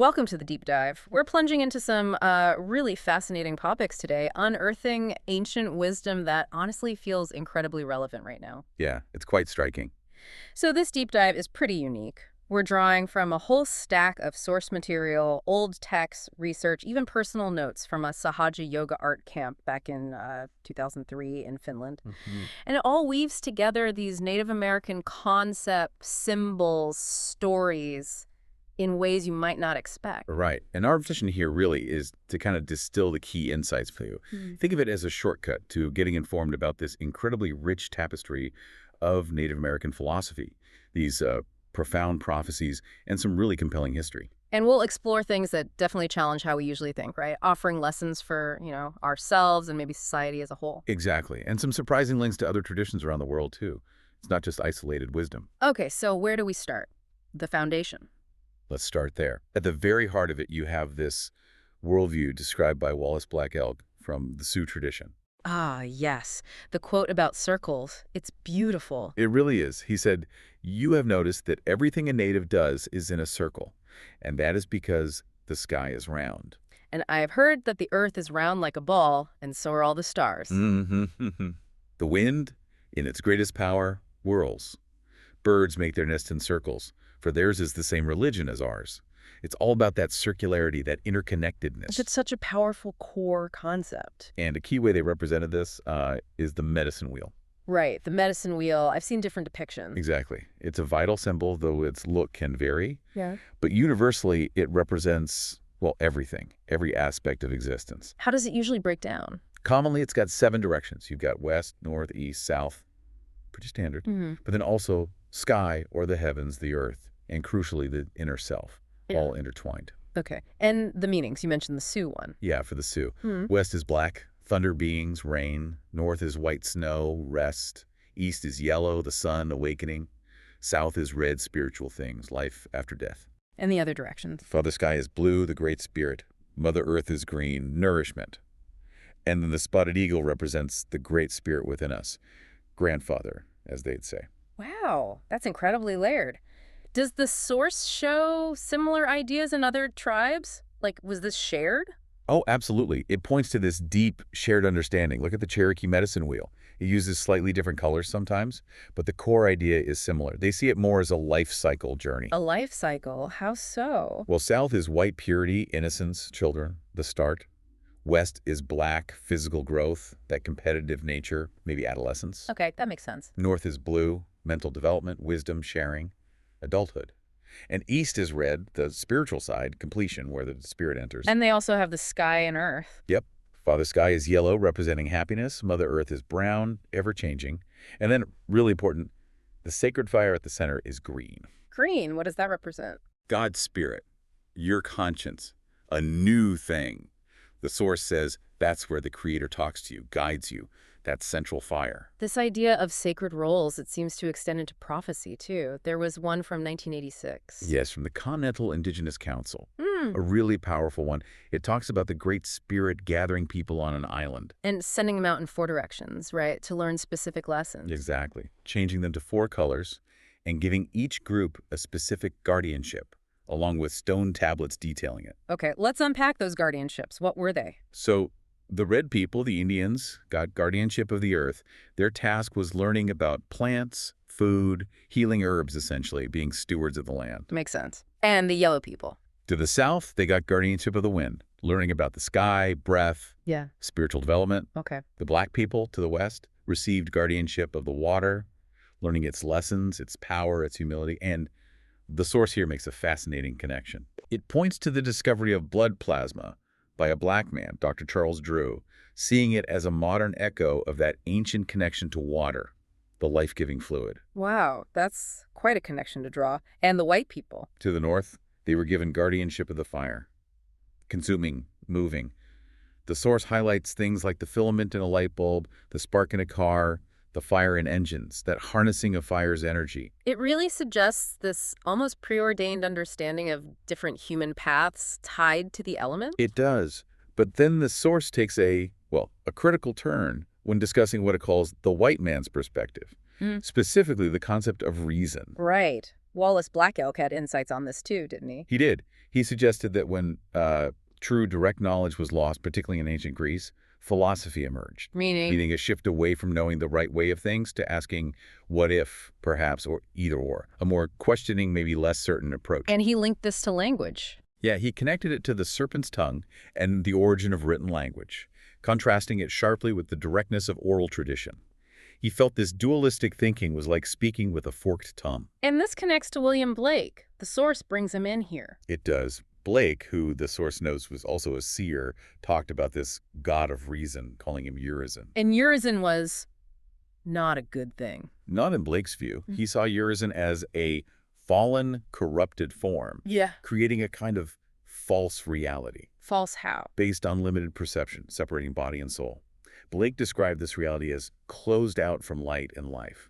Welcome to the deep dive. We're plunging into some really fascinating topics today, unearthing ancient wisdom that honestly feels incredibly relevant right now. Yeah, it's quite striking. So this deep dive is pretty unique. We're drawing from a whole stack of source material, old texts, research, even personal notes from a Sahaja Yoga Art Camp back in 2003 in Finland. And it all weaves together these Native American concepts, symbols, stories in ways you might not expect. Right. And our mission here really is to kind of distill the key insights for you. Think of it as a shortcut to getting informed about this incredibly rich tapestry of Native American philosophy, these profound prophecies, and some really compelling history. And we'll explore things that definitely challenge how we usually think, right? Offering lessons for, ourselves and maybe society as a whole. Exactly. And some surprising links to other traditions around the world, too. It's not just isolated wisdom. Okay, so where do we start? The foundation. Let's start there. At the very heart of it, you have this worldview described by Wallace Black Elk from the Sioux tradition. Ah, yes. The quote about circles. It's beautiful. It really is. He said, "You have noticed that everything a native does is in a circle, and that is because the sky is round." And I've heard that the earth is round like a ball, and so are all the stars. The wind, in its greatest power, whirls. Birds make their nest in circles, for theirs is the same religion as ours. It's all about that circularity, that interconnectedness. It's such a powerful core concept. And a key way they represented this is the medicine wheel. Right, the medicine wheel. I've seen different depictions. Exactly. It's a vital symbol, though its look can vary. Yeah. But universally, it represents, well, everything, every aspect of existence. How does it usually break down? Commonly, it's got 7 directions. You've got west, north, east, south. Pretty standard. But then also sky or the heavens, the earth, and crucially, the inner self, all intertwined. Okay. And the meanings. You mentioned the Sioux one. Yeah, for the Sioux. West is black, thunder beings, rain. North is white snow, rest. East is yellow, the sun, awakening. South is red, spiritual things, life after death. And the other directions. Father Sky is blue, the great spirit. Mother Earth is green, nourishment. And then the spotted eagle represents the great spirit within us. Grandfather, as they'd say. Wow, that's incredibly layered. Does the source show similar ideas in other tribes? Like, was this shared? Oh, absolutely. It points to this deep shared understanding. Look at the Cherokee medicine wheel. It uses slightly different colors sometimes, but the core idea is similar. They see it more as a life cycle journey. A life cycle? How so? Well, south is white purity, innocence, children, the start. West is black, physical growth, that competitive nature, maybe adolescence. Okay, that makes sense. North is blue, mental development, wisdom, sharing, adulthood. And east is red, the spiritual side, completion, where the spirit enters. And they also have the sky and earth. Yep. Father Sky is yellow, representing happiness. Mother Earth is brown, ever-changing. And then, really important, the sacred fire at the center is green. Green, what does that represent? God's spirit, your conscience, a new thing. The source says that's where the Creator talks to you, guides you, that central fire. This idea of sacred roles, it seems to extend into prophecy, too. There was one from 1986. Yes, from the Continental Indigenous Council. A really powerful one. It talks about the Great Spirit gathering people on an island. And sending them out in 4 directions, right, to learn specific lessons. Exactly. Changing them to 4 colors and giving each group a specific guardianship, along with stone tablets detailing it. Okay, let's unpack those guardianships. What were they? So the red people, the Indians, got guardianship of the earth. Their task was learning about plants, food, healing herbs, essentially, being stewards of the land. Makes sense. And the yellow people. To the south, they got guardianship of the wind, learning about the sky, breath, Yeah. spiritual development. Okay. The black people, to the west, received guardianship of the water, learning its lessons, its power, its humility, and the source here makes a fascinating connection. It points to the discovery of blood plasma by a black man, Dr. Charles Drew, seeing it as a modern echo of that ancient connection to water, the life-giving fluid. Wow, that's quite a connection to draw. And the white people. To the north, they were given guardianship of the fire, consuming, moving. The source highlights things like the filament in a light bulb, the spark in a car, the fire in engines, that harnessing of fire's energy. It really suggests this almost preordained understanding of different human paths tied to the element. It does. But then the source takes a critical turn when discussing what it calls the white man's perspective, specifically the concept of reason. Right. Wallace Black Elk had insights on this too, didn't he? He did. He suggested that when true direct knowledge was lost, particularly in ancient Greece, philosophy emerged, Meaning? meaning a shift away from knowing the right way of things to asking what if, perhaps, or either or, a more questioning, maybe less certain approach. And he linked this to language. Yeah, he connected it to the serpent's tongue and the origin of written language, contrasting it sharply with the directness of oral tradition. He felt this dualistic thinking was like speaking with a forked tongue. And this connects to William Blake. The source brings him in here. It does. Blake, who the source notes was also a seer, talked about this god of reason, calling him Urizen. And Urizen was not a good thing. Not in Blake's view. He saw Urizen as a fallen, corrupted form, Yeah. creating a kind of false reality False how? based on limited perception, separating body and soul. Blake described this reality as closed out from light and life.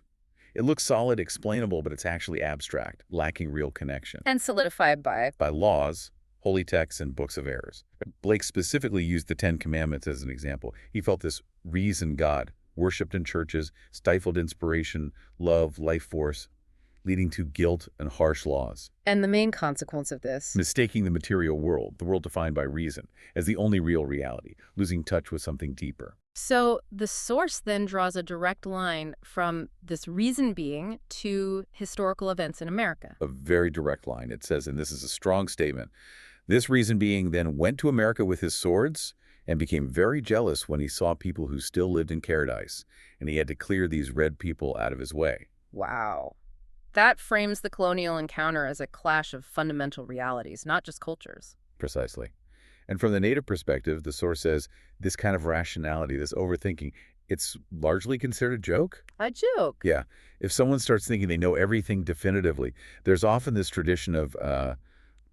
It looks solid, explainable, but it's actually abstract, lacking real connection. And solidified by? By laws, holy texts, and books of errors. Blake specifically used the Ten Commandments as an example. He felt this reason God, worshipped in churches, stifled inspiration, love, life force, leading to guilt and harsh laws. And the main consequence of this? Mistaking the material world, the world defined by reason, as the only real reality, losing touch with something deeper. So the source then draws a direct line from this reason being to historical events in America. A very direct line. It says, and this is a strong statement, this reason being then went to America with his swords and became very jealous when he saw people who still lived in paradise, and he had to clear these red people out of his way. Wow. That frames the colonial encounter as a clash of fundamental realities, not just cultures. Precisely. And from the native perspective, the source says this kind of rationality, this overthinking, it's largely considered a joke. A joke. Yeah. If someone starts thinking they know everything definitively, there's often this tradition of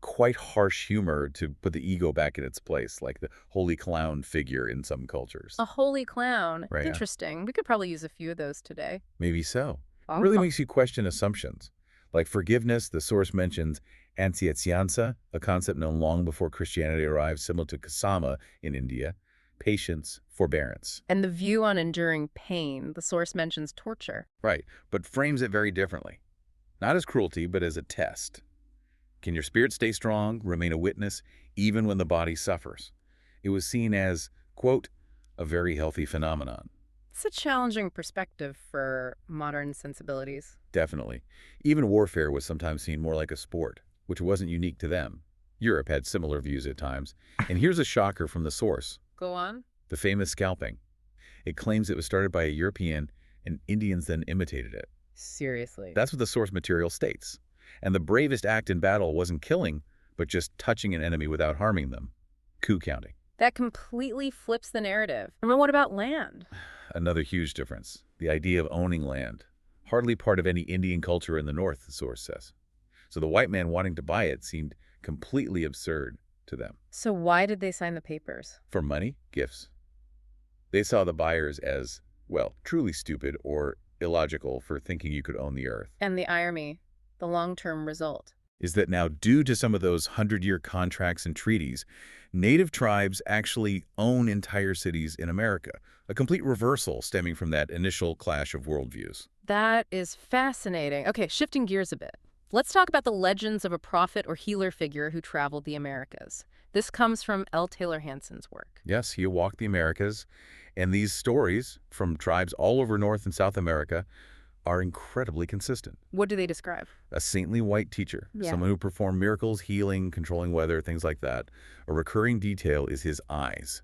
quite harsh humor to put the ego back in its place, like the holy clown figure in some cultures. A holy clown. Right, yeah. Interesting. We could probably use a few of those today. Maybe so. It really makes you question assumptions. Like forgiveness, the source mentions ansietzianza, a concept known long before Christianity arrived, similar to kasama in India, patience, forbearance. And the view on enduring pain, the source mentions torture. Right, but frames it very differently. Not as cruelty, but as a test. Can your spirit stay strong, remain a witness, even when the body suffers? It was seen as, quote, a very healthy phenomenon. It's a challenging perspective for modern sensibilities. Definitely. Even warfare was sometimes seen more like a sport, which wasn't unique to them. Europe had similar views at times. And here's a shocker from the source. Go on. The famous scalping. It claims it was started by a European, and Indians then imitated it. Seriously. That's what the source material states. And the bravest act in battle wasn't killing, but just touching an enemy without harming them. Coup counting. That completely flips the narrative. And what about land? Another huge difference. The idea of owning land. Hardly part of any Indian culture in the North, the source says. So the white man wanting to buy it seemed completely absurd to them. So why did they sign the papers? For money, gifts. They saw the buyers as, well, truly stupid or illogical for thinking you could own the earth. And the irony, the long-term result, is that now, due to some of those 100-year contracts and treaties, native tribes actually own entire cities in America, a complete reversal stemming from that initial clash of worldviews. That is fascinating. Okay, shifting gears a bit. Let's talk about the legends of a prophet or healer figure who traveled the Americas. This comes from L. Taylor Hanson's work. Yes, he walked the Americas, and these stories from tribes all over North and South America are incredibly consistent. What do they describe? A saintly white teacher, Yeah. someone who performed miracles, healing, controlling weather, things like that. A recurring detail is his eyes.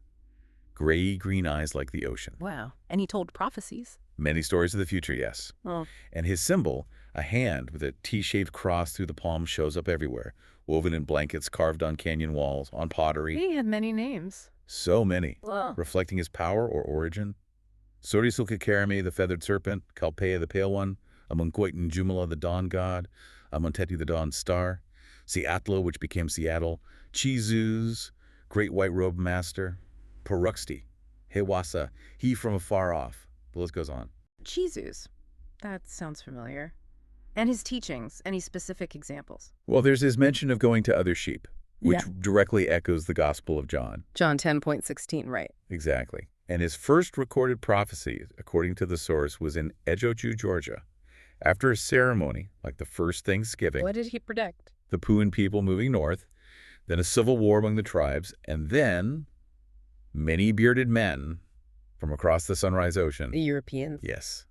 Gray green eyes like the ocean. Wow. And he told prophecies. Many stories of the future, yes. Oh. And his symbol, a hand with a T-shaped cross through the palm, shows up everywhere, woven in blankets, carved on canyon walls, on pottery. He had many names. So many, Wow. reflecting his power or origin. Sorisulcacarame, the feathered serpent, Calpea, the pale one, Amunquoitin Jumala, the dawn god, Amunteti, the dawn star, Seattle, which became Seattle, Chizuz, great white robe master, Paruxti, Hewasa, he from afar off. The list goes on. Jesus. That sounds familiar. And his teachings, any specific examples? Well, there's his mention of going to other sheep, which Yeah. directly echoes the Gospel of John. John 10.16, right. Exactly. And his first recorded prophecy, according to the source, was in Ejoju, Georgia, After a ceremony, like the first Thanksgiving, What did he predict? the Puan people moving north, then a civil war among the tribes, and then many bearded men from across the Sunrise Ocean. The Europeans. Yes.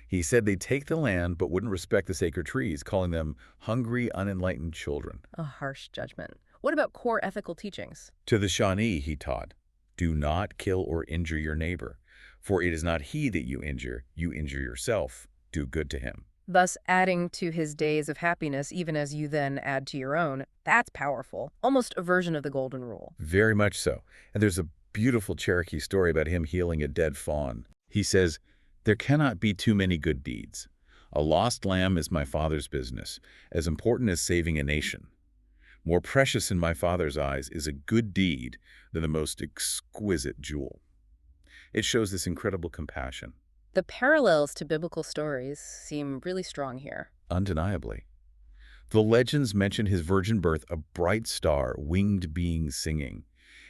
He said they'd take the land but wouldn't respect the sacred trees, calling them hungry, unenlightened children. A harsh judgment. What about core ethical teachings? To the Shawnee, he taught, do not kill or injure your neighbor, for it is not he that you injure yourself. Do good to him. Thus adding to his days of happiness even as you then add to your own. That's powerful. Almost a version of the golden rule. Very much so. And there's a beautiful Cherokee story about him healing a dead fawn. He says, there cannot be too many good deeds. A lost lamb is my Father's business, as important as saving a nation. More precious in my Father's eyes is a good deed than the most exquisite jewel. It shows this incredible compassion. The parallels to biblical stories seem really strong here. Undeniably. The legends mention his virgin birth, a bright star, winged being singing.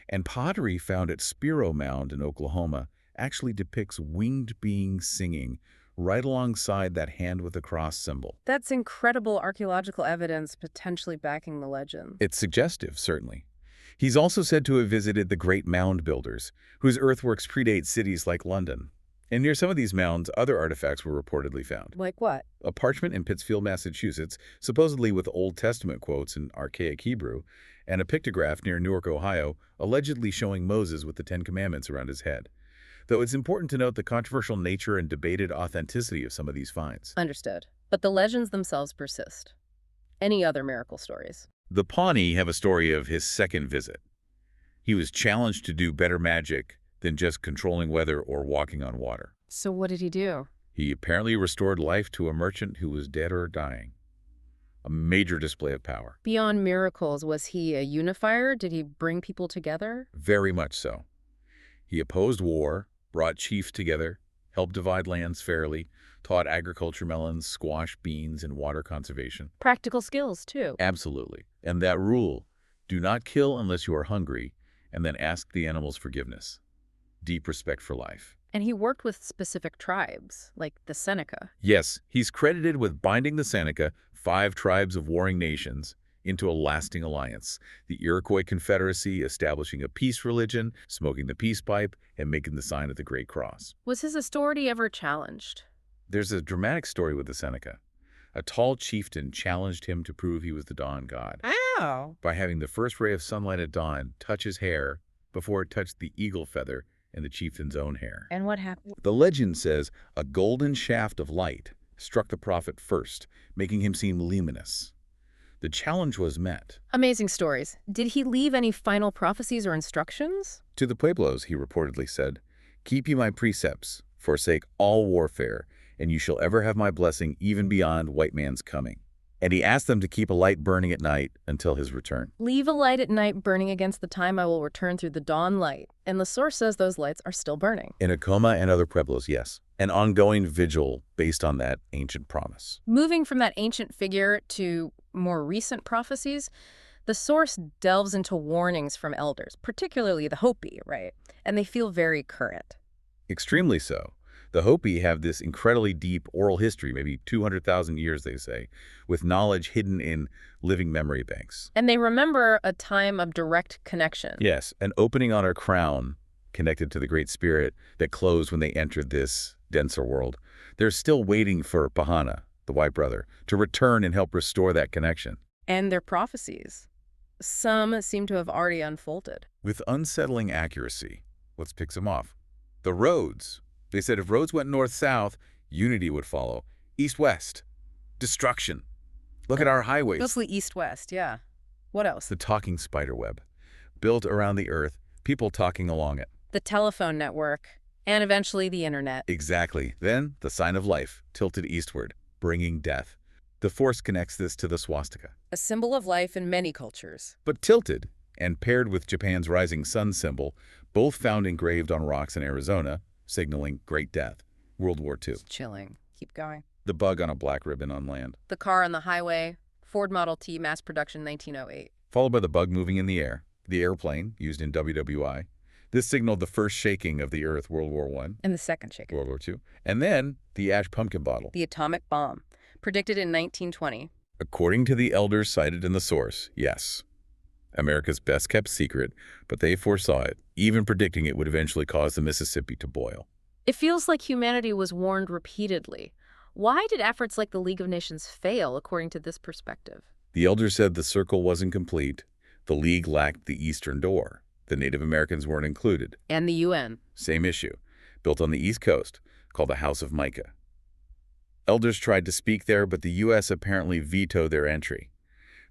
And pottery found at Spiro Mound in Oklahoma actually depicts winged beings singing right alongside that hand with the cross symbol. That's incredible archaeological evidence potentially backing the legend. It's suggestive, certainly. He's also said to have visited the great mound builders, whose earthworks predate cities like London. And near some of these mounds, other artifacts were reportedly found. Like what? A parchment in Pittsfield, Massachusetts, supposedly with Old Testament quotes in archaic Hebrew, and a pictograph near Newark, Ohio, allegedly showing Moses with the Ten Commandments around his head. Though it's important to note the controversial nature and debated authenticity of some of these finds. Understood. But the legends themselves persist. Any other miracle stories? The Pawnee have a story of his second visit. He was challenged to do better magic than just controlling weather or walking on water. So what did he do? He apparently restored life to a merchant who was dead or dying. A major display of power. Beyond miracles, was he a unifier? Did he bring people together? Very much so. He opposed war, brought chiefs together, helped divide lands fairly, taught agriculture, melons, squash, beans, and water conservation. Practical skills, too. Absolutely. And that rule, do not kill unless you are hungry, and then ask the animals forgiveness. Deep respect for life. And he worked with specific tribes, like the Seneca. Yes, he's credited with binding the Seneca, 5 tribes of warring nations, into a lasting alliance. The Iroquois Confederacy establishing a peace religion, smoking the peace pipe, and making the sign of the Great Cross. Was his authority ever challenged? There's a dramatic story with the Seneca. A tall chieftain challenged him to prove he was the dawn god. Ow! By having the first ray of sunlight at dawn touch his hair before it touched the eagle feather and the chieftain's own hair. And what happened? The legend says a golden shaft of light struck the prophet first, making him seem luminous. The challenge was met. Amazing stories. Did he leave any final prophecies or instructions? To the Pueblos, he reportedly said, keep you my precepts, forsake all warfare, and you shall ever have my blessing even beyond white man's coming. And he asked them to keep a light burning at night until his return. Leave a light at night burning against the time I will return through the dawn light. And the source says those lights are still burning. In Acoma and other Pueblos, yes. An ongoing vigil based on that ancient promise. Moving from that ancient figure to more recent prophecies, the source delves into warnings from elders, particularly the Hopi, right? And they feel very current. Extremely so. The Hopi have this incredibly deep oral history, maybe 200,000 years, they say, with knowledge hidden in living memory banks. And they remember a time of direct connection. Yes, an opening on our crown connected to the Great Spirit that closed when they entered this denser world. They're still waiting for Pahana, the white brother, to return and help restore that connection. And their prophecies. Some seem to have already unfolded. With unsettling accuracy, let's pick some off. The roads. They said if roads went north-south, unity would follow. East-west, destruction. Look at our highways. Mostly east-west, yeah. What else? The talking spider web, built around the earth, people talking along it. The telephone network, and eventually the internet. Exactly. Then the sign of life, tilted eastward, bringing death. The Force connects this to the swastika. A symbol of life in many cultures. But tilted, and paired with Japan's rising sun symbol, both found engraved on rocks in Arizona, signaling great death. World War II. It's chilling. Keep going. The bug on a black ribbon on land. The car on the highway, Ford Model T, mass production 1908. Followed by the bug moving in the air. The airplane, used in WWI. This signaled the first shaking of the Earth, World War I, And the second shaking. World War II, and then the ash pumpkin bottle. The atomic bomb, predicted in 1920. According to the elders cited in the source, yes, America's best-kept secret, but they foresaw it, even predicting it would eventually cause the Mississippi to boil. It feels like humanity was warned repeatedly. Why did efforts like the League of Nations fail, according to this perspective? The elders said the circle wasn't complete. The League lacked the Eastern Door. The Native Americans weren't included. And the UN. Same issue, built on the East Coast, called the House of Micah. Elders tried to speak there, but the U.S. apparently vetoed their entry.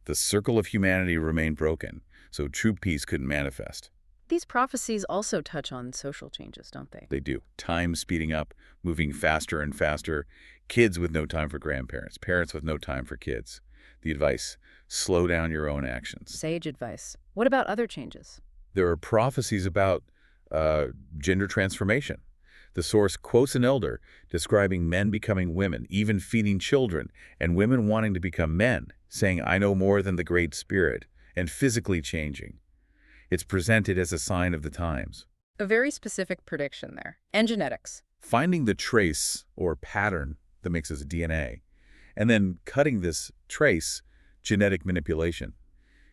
The circle of humanity remained broken, so true peace couldn't manifest. These prophecies also touch on social changes, don't they? They do. Time speeding up, moving faster and faster, kids with no time for grandparents, parents with no time for kids. The advice, slow down your own actions. Sage advice. What about other changes? There are prophecies about gender transformation. The source quotes an elder describing men becoming women, even feeding children, and women wanting to become men, saying, "I know more than the Great Spirit," and physically changing. It's presented as a sign of the times. A very specific prediction there. And genetics. Finding the trace or pattern that makes us DNA, and then cutting this trace, genetic manipulation,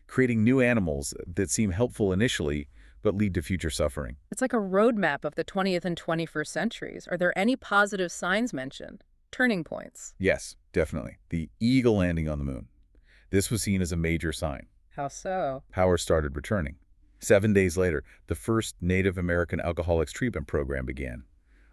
creating new animals that seem helpful initially but lead to future suffering. It's like a roadmap of the 20th and 21st centuries. Are there any positive signs mentioned? Turning points? Yes, definitely. The eagle landing on the moon. This was seen as a major sign. How so? Power started returning. 7 days later, the first Native American Alcoholics Treatment Program began.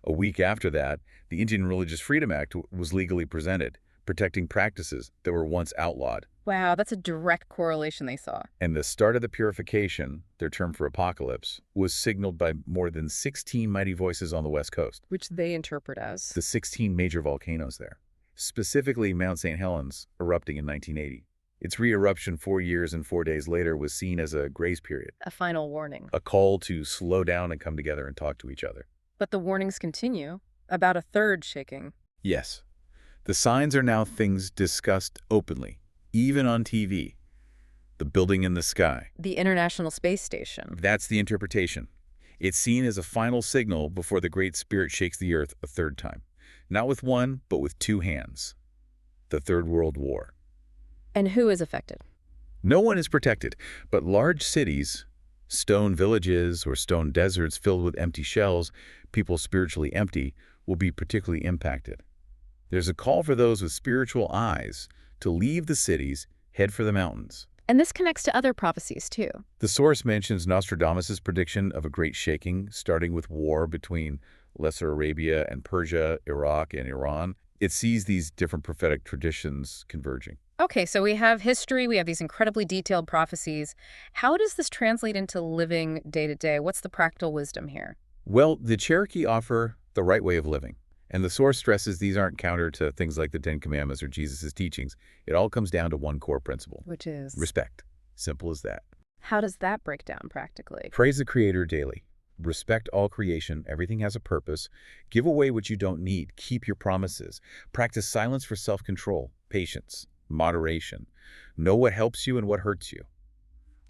A week after that, the Indian Religious Freedom Act was legally presented, protecting practices that were once outlawed. Wow, that's a direct correlation they saw. And the start of the purification, their term for apocalypse, was signaled by more than 16 mighty voices on the West Coast. Which they interpret as? The 16 major volcanoes there. Specifically, Mount St. Helens, erupting in 1980. Its re-eruption 4 years and 4 days later was seen as a grace period. A final warning. A call to slow down and come together and talk to each other. But the warnings continue. About a third shaking. Yes. The signs are now things discussed openly, even on TV. The building in the sky. The International Space Station. That's the interpretation. It's seen as a final signal before the Great Spirit shakes the earth a third time. Not with one, but with two hands. The Third World War. And who is affected? No one is protected, but large cities, stone villages or stone deserts filled with empty shells, people spiritually empty, will be particularly impacted. There's a call for those with spiritual eyes to leave the cities, head for the mountains. And this connects to other prophecies, too. The source mentions Nostradamus' prediction of a great shaking, starting with war between Lesser Arabia and Persia, Iraq, and Iran. It sees these different prophetic traditions converging. Okay, so we have history, we have these incredibly detailed prophecies. How does this translate into living day to day? What's the practical wisdom here? Well, the Cherokee offer the right way of living. And the source stresses these aren't counter to things like the Ten Commandments or Jesus' teachings. It all comes down to one core principle. Which is? Respect. Simple as that. How does that break down practically? Praise the Creator daily. Respect all creation. Everything has a purpose. Give away what you don't need. Keep your promises. Practice silence for self-control, patience, moderation. Know what helps you and what hurts you.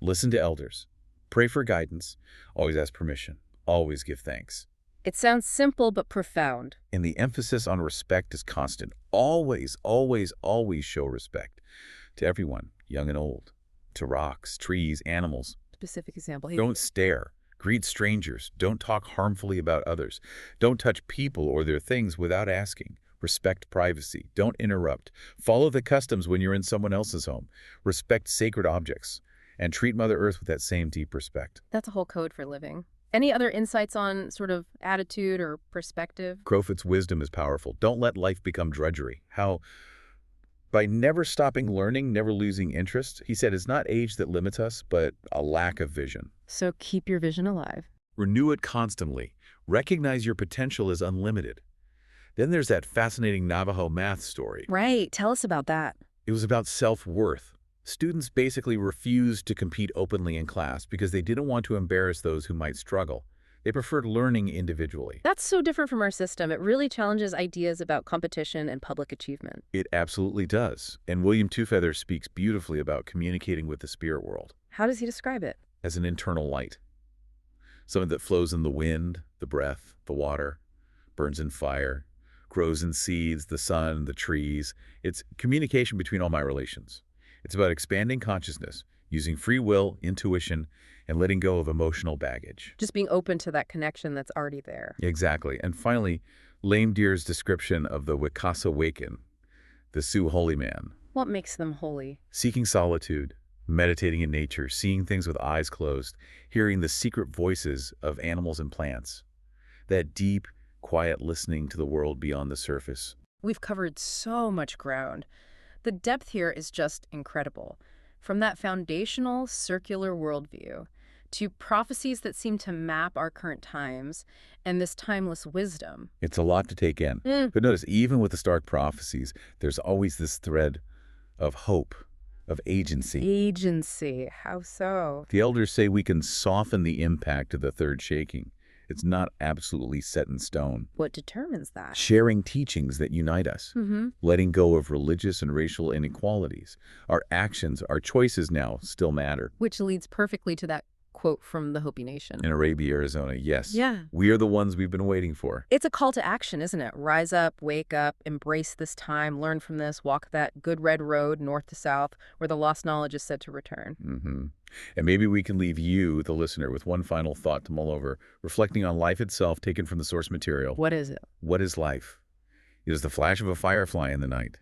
Listen to elders. Pray for guidance. Always ask permission. Always give thanks. It sounds simple but profound. And the emphasis on respect is constant. Always, always, always show respect to everyone, young and old, to rocks, trees, animals. Specific example. Don't stare. Greet strangers. Don't talk harmfully about others. Don't touch people or their things without asking. Respect privacy. Don't interrupt. Follow the customs when you're in someone else's home. Respect sacred objects. And treat Mother Earth with that same deep respect. That's a whole code for living. Any other insights on sort of attitude or perspective? Crowfoot's wisdom is powerful. Don't let life become drudgery. How, by never stopping learning, never losing interest, he said, it's not age that limits us, but a lack of vision. So keep your vision alive. Renew it constantly. Recognize your potential is unlimited. Then there's that fascinating Navajo math story. Right. Tell us about that. It was about self-worth. Students basically refused to compete openly in class because they didn't want to embarrass those who might struggle. They preferred learning individually. That's so different from our system. It really challenges ideas about competition and public achievement. It absolutely does. And William Twofeather speaks beautifully about communicating with the spirit world. How does he describe it? As an internal light. something that flows in the wind, the breath, the water, burns in fire, grows in seeds, the sun, the trees. It's communication between all my relations. It's about expanding consciousness, using free will, intuition, and letting go of emotional baggage. Just being open to that connection that's already there. Exactly. And finally, Lame Deer's description of the Wicasa Waken, the Sioux holy man, What makes them holy? seeking solitude, meditating in nature, seeing things with eyes closed, hearing the secret voices of animals and plants. That deep, quiet listening to the world beyond the surface. We've covered so much ground. The depth here is just incredible. From that foundational circular worldview to prophecies that seem to map our current times and this timeless wisdom. It's a lot to take in. But notice, even with the stark prophecies, there's always this thread of hope, of agency. Agency. How so? The elders say we can soften the impact of the third shaking. It's not absolutely set in stone. What determines that? Sharing teachings that unite us. Letting go of religious and racial inequalities. Our actions, our choices now still matter. Which leads perfectly to that quote from the Hopi Nation. In Arabia, Arizona, yes. Yeah. We are the ones we've been waiting for. It's a call to action, isn't it? Rise up, wake up, embrace this time, learn from this, walk that good red road north to south where the lost knowledge is said to return. And maybe we can leave you, the listener, with one final thought to mull over, reflecting on life itself taken from the source material. What is it? What is life? It is the flash of a firefly in the night.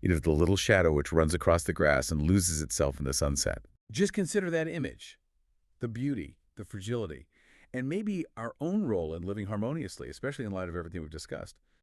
It is the little shadow which runs across the grass and loses itself in the sunset. Just consider that image. The beauty, the fragility, and maybe our own role in living harmoniously, especially in light of everything we've discussed.